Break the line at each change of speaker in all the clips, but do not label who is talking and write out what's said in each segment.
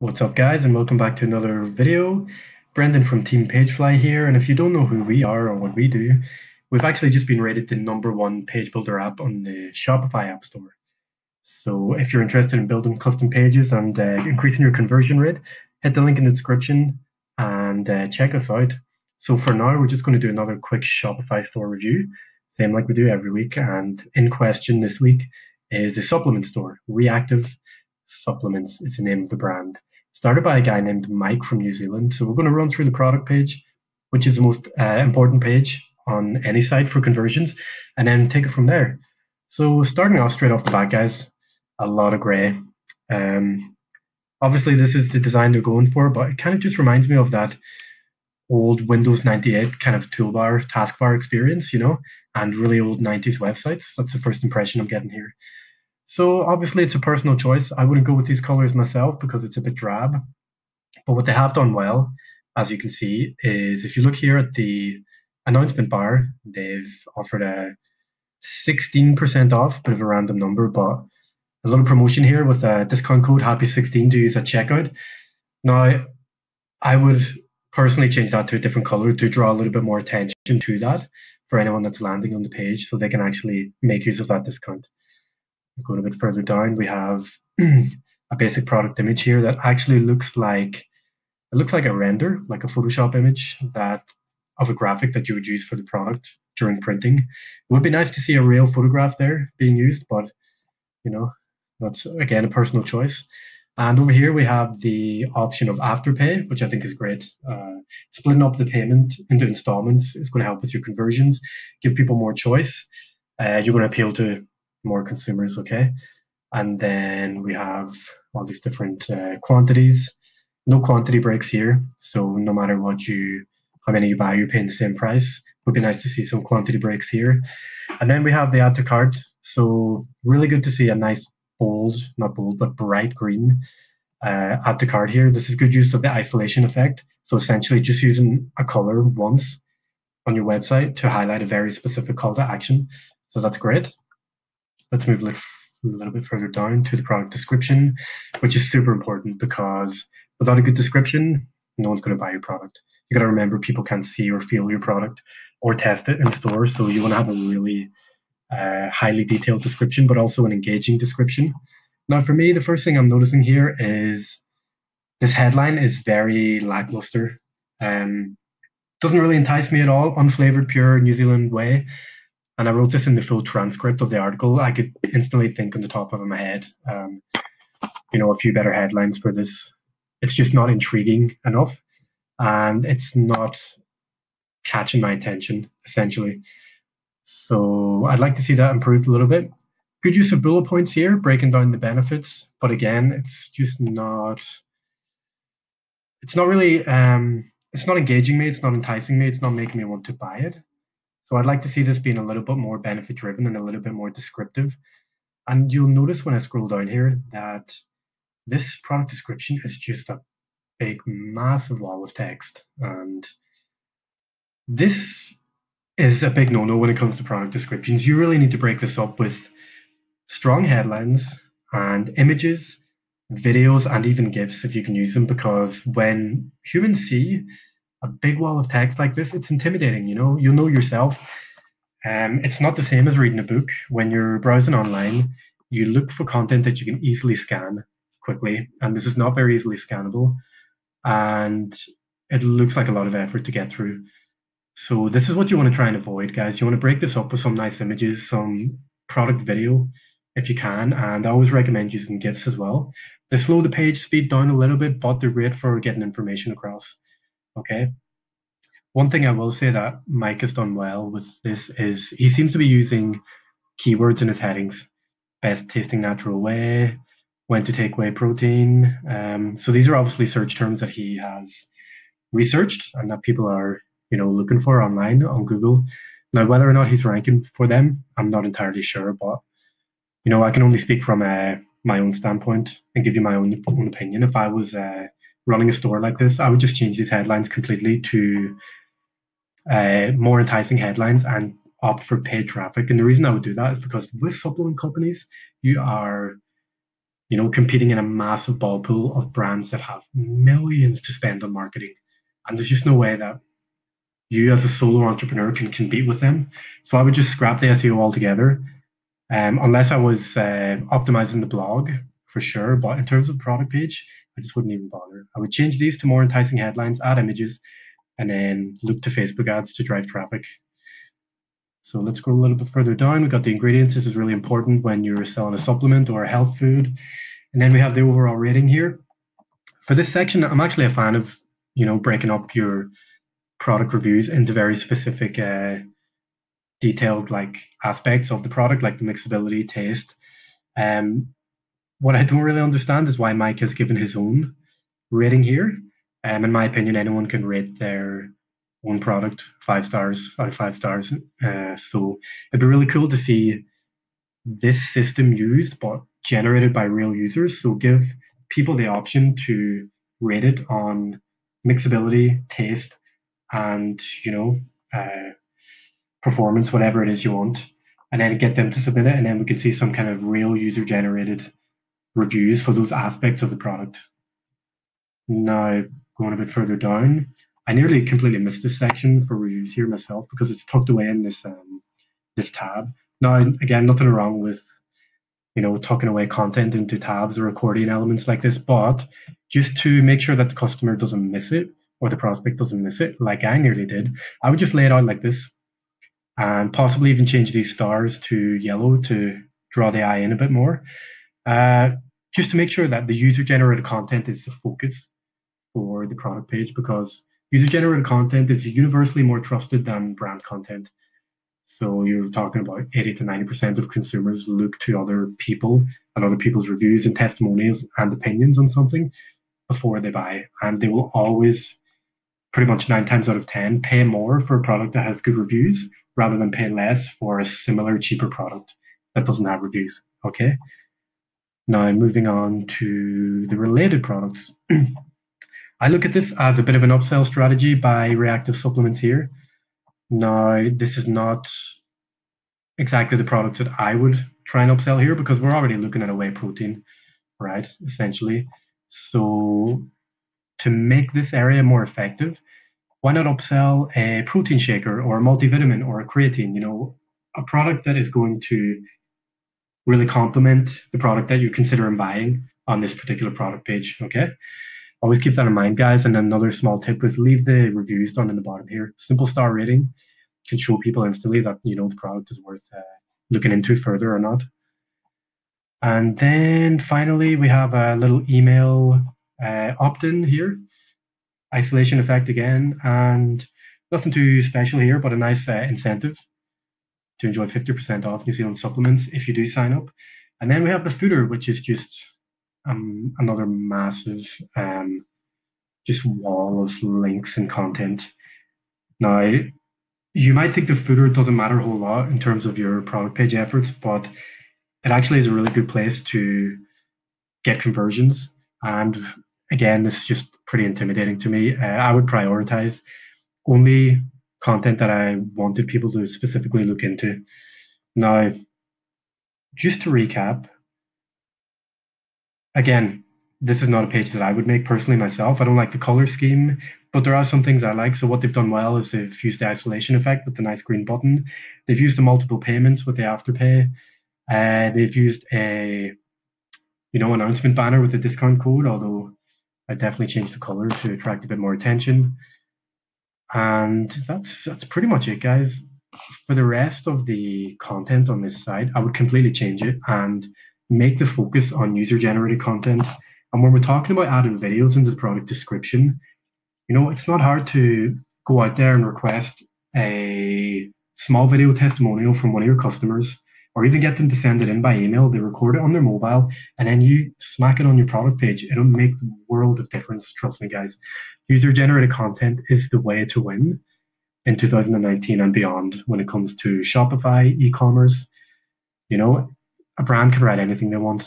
What's up, guys, and welcome back to another video. Brendan from Team PageFly here, and if you don't know who we are or what we do, we've actually just been rated the #1 page builder app on the Shopify App Store. So if you're interested in building custom pages and increasing your conversion rate, hit the link in the description and check us out. So for now, we're just going to do another quick Shopify store review, same like we do every week. And in question this week is a supplement store. Reactiv Supplements is the name of the brand. Started by a guy named Mike from New Zealand. So we're going to run through the product page, which is the most important page on any site for conversions, and then take it from there. So starting off straight off the bat, guys, a lot of gray. Obviously, this is the design they're going for, but it kind of just reminds me of that old Windows 98 kind of toolbar, taskbar experience, and really old 90s websites. That's the first impression I'm getting here. So obviously it's a personal choice. I wouldn't go with these colors myself because it's a bit drab. But what they have done well, as you can see, is if you look here at the announcement bar, they've offered a 16% off, bit of a random number, but a little promotion here with a discount code happy16 to use at checkout. Now, I would personally change that to a different color to draw a little bit more attention to that for anyone that's landing on the page so they can actually make use of that discount. Going a bit further down, we have a basic product image here that actually looks like a render, like a Photoshop image of a graphic that you would use for the product during printing. It would be nice to see a real photograph there being used, but that's again a personal choice. And over here we have the option of Afterpay, which I think is great. Splitting up the payment into installments is going to help with your conversions, give people more choice. You're going to appeal to more consumers, okay? And then we have all these different quantities. No quantity breaks here, so no matter how many you buy, you're paying the same price. Would be nice to see some quantity breaks here. And then we have the add to cart. So really good to see a nice not bold, but bright green add to cart here. This is good use of the isolation effect. So essentially just using a color once on your website to highlight a very specific call to action. So that's great. Let's move a little bit further down to the product description, which is super important because without a good description, no one's going to buy your product. You got to remember people can't see or feel your product or test it in store. So you want to have a really highly detailed description, but also an engaging description. Now, for me, the first thing I'm noticing here is this headline is very lackluster. Doesn't really entice me at all. Unflavored, pure New Zealand way. And I wrote this in the full transcript of the article. I could instantly think on the top of my head, a few better headlines for this. It's just not intriguing enough, and it's not catching my attention, essentially. So I'd like to see that improved a little bit. Good use of bullet points here, breaking down the benefits. But again, it's not really, it's not engaging me. It's not enticing me. It's not making me want to buy it. So I'd like to see this being a little bit more benefit driven and a little bit more descriptive. And you'll notice when I scroll down here that this product description is just a big, massive wall of text. And this is a big no-no when it comes to product descriptions. You really need to break this up with strong headlines and images, videos, and even GIFs if you can use them, because when humans see a big wall of text like this, it's intimidating. You'll know yourself. It's not the same as reading a book. When you're browsing online, you look for content that you can easily scan quickly, and this is not very easily scannable, and it looks like a lot of effort to get through. So this is what you want to try and avoid, guys. You want to break this up with some nice images, some product video if you can, and I always recommend using GIFs as well. They slow the page speed down a little bit, but they're great for getting information across. Okay. One thing I will say that Mike has done well with this is he seems to be using keywords in his headings. Best tasting natural whey, when to take whey protein. So these are obviously search terms that he has researched and that people are, looking for online on Google. Now, whether or not he's ranking for them, I'm not entirely sure, but I can only speak from my own standpoint and give you my own opinion. If I was running a store like this, I would just change these headlines completely to more enticing headlines and opt for paid traffic. And the reason I would do that is because with supplement companies, you are competing in a massive ball pool of brands that have millions to spend on marketing. And there's just no way that you as a solo entrepreneur can compete with them. So I would just scrap the SEO altogether, unless I was optimizing the blog for sure. But in terms of product page, I just wouldn't even bother. I would change these to more enticing headlines, add images, and then look to Facebook ads to drive traffic. So let's go a little bit further down. We've got the ingredients. This is really important when you're selling a supplement or a health food. And then we have the overall rating here. For this section, I'm actually a fan of, breaking up your product reviews into very specific, detailed aspects of the product, like the mixability, taste. What I don't really understand is why Mike has given his own rating here. In my opinion, anyone can rate their own product 5 stars out of 5 stars. So it'd be really cool to see this system used, but generated by real users. So give people the option to rate it on mixability, taste, and performance, whatever it is you want, and then get them to submit it, and then we can see some kind of real user generated reviews for those aspects of the product. Now, going a bit further down, I nearly completely missed this section for reviews here myself because it's tucked away in this tab. Now, again, nothing wrong with tucking away content into tabs or accordion elements like this, but just to make sure that the customer doesn't miss it or the prospect doesn't miss it, like I nearly did, I would just lay it out like this and possibly even change these stars to yellow to draw the eye in a bit more, just to make sure that the user-generated content is the focus for the product page, because user-generated content is universally more trusted than brand content. So you're talking about 80 to 90% of consumers look to other people and other people's reviews and testimonials and opinions on something before they buy. And they will always, pretty much 9 times out of 10, pay more for a product that has good reviews rather than pay less for a similar, cheaper product that doesn't have reviews. Okay. Now, moving on to the related products. I look at this as a bit of an upsell strategy by Reactiv Supplements here. Now, this is not exactly the products that I would try and upsell here because we're already looking at a whey protein, right, essentially. So to make this area more effective, why not upsell a protein shaker or a multivitamin or a creatine, a product that is going to really complement the product that you're considering buying on this particular product page, okay? Always keep that in mind, guys. And another small tip is leave the reviews down in the bottom here. Simple star rating can show people instantly that, the product is worth looking into further or not. And then finally, we have a little email opt-in here. Isolation effect again, and nothing too special here, but a nice incentive to enjoy 50% off New Zealand supplements if you do sign up. And then we have the footer, which is just another massive just wall of links and content. Now, you might think the footer doesn't matter a whole lot in terms of your product page efforts, but it actually is a really good place to get conversions. And again, this is just pretty intimidating to me. I would prioritize only content that I wanted people to specifically look into. Now, just to recap, again, this is not a page that I would make personally myself. I don't like the color scheme, but there are some things I like. So what they've done well is they've used the isolation effect with the nice green button. They've used the multiple payments with the afterpay. They've used a announcement banner with a discount code, although I definitely changed the color to attract a bit more attention. And that's pretty much it, guys. For the rest of the content on this site, I would completely change it and make the focus on user-generated content. And when we're talking about adding videos into the product description, it's not hard to go out there and request a small video testimonial from one of your customers, or even get them to send it in by email. They record it on their mobile, and then you smack it on your product page. It'll make the world of difference. Trust me, guys. User-generated content is the way to win in 2019 and beyond when it comes to Shopify, e-commerce. A brand can write anything they want.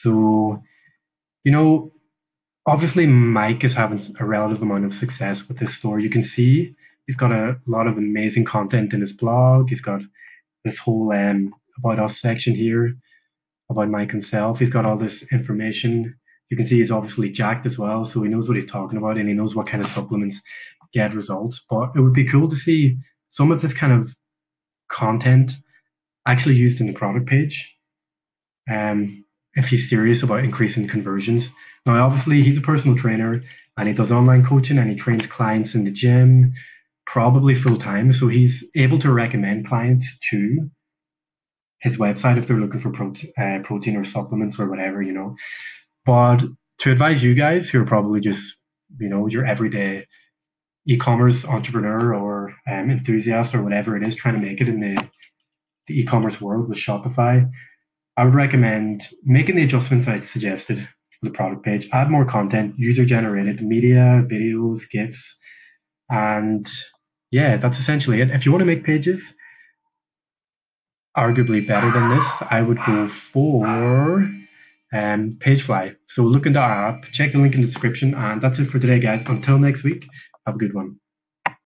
So, obviously Mike is having a relative amount of success with this store. You can see he's got a lot of amazing content in his blog. He's got this whole About Us section here. about Mike himself. He's got all this information. You can see he's obviously jacked as well, so he knows what he's talking about and he knows what kind of supplements get results. But it would be cool to see some of this kind of content actually used in the product page. If he's serious about increasing conversions. Now, obviously, he's a personal trainer and he does online coaching and he trains clients in the gym, probably full time. So he's able to recommend clients to his website if they're looking for protein or supplements or whatever, you know. But to advise you guys who are probably just, you know, your everyday e-commerce entrepreneur or enthusiast or whatever it is, trying to make it in the e-commerce world with Shopify, I would recommend making the adjustments I suggested for the product page. Add more content, user-generated media, videos, GIFs, and yeah, that's essentially it. If you want to make pages arguably better than this, I would go for PageFly. So look into our app, check the link in the description, and that's it for today, guys. Until next week, have a good one.